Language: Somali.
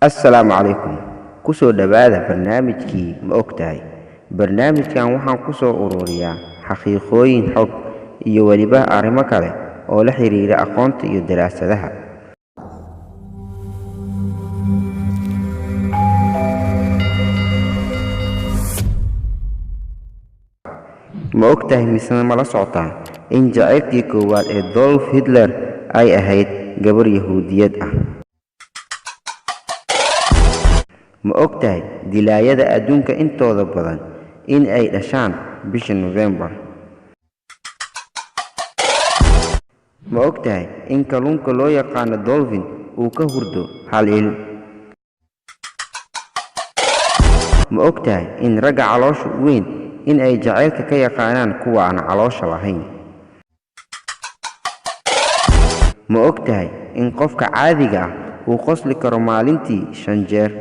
السلام عليكم kusoo dhawaada barnaamijkii ma ogtahay barnaamijkan waxaan ku soo ururiyaa xaqiiqooyin xog iyo weliba arrimo kale oo la xiriira aqoonta iyo daraasadaha ma ogtahay misna ma la socotaa in jacaylkii koowaad ee Adolf Hitler ay ahayd gabar Yahuudiyad ah ma ogtahay dilaayada adduunka intooda badan in ay dhashaan bisha November ma ogtahay in kalluunka loo yaqaan dolphin uu ka hurdo hal il ma ogtahay in ragga caloosha weyn in ay jacaylka ka yaqaanaan kuwa aan caloosha lahayn ma ogtahay in qofka caadiga ah uu qosli karo maalintii 5 jeer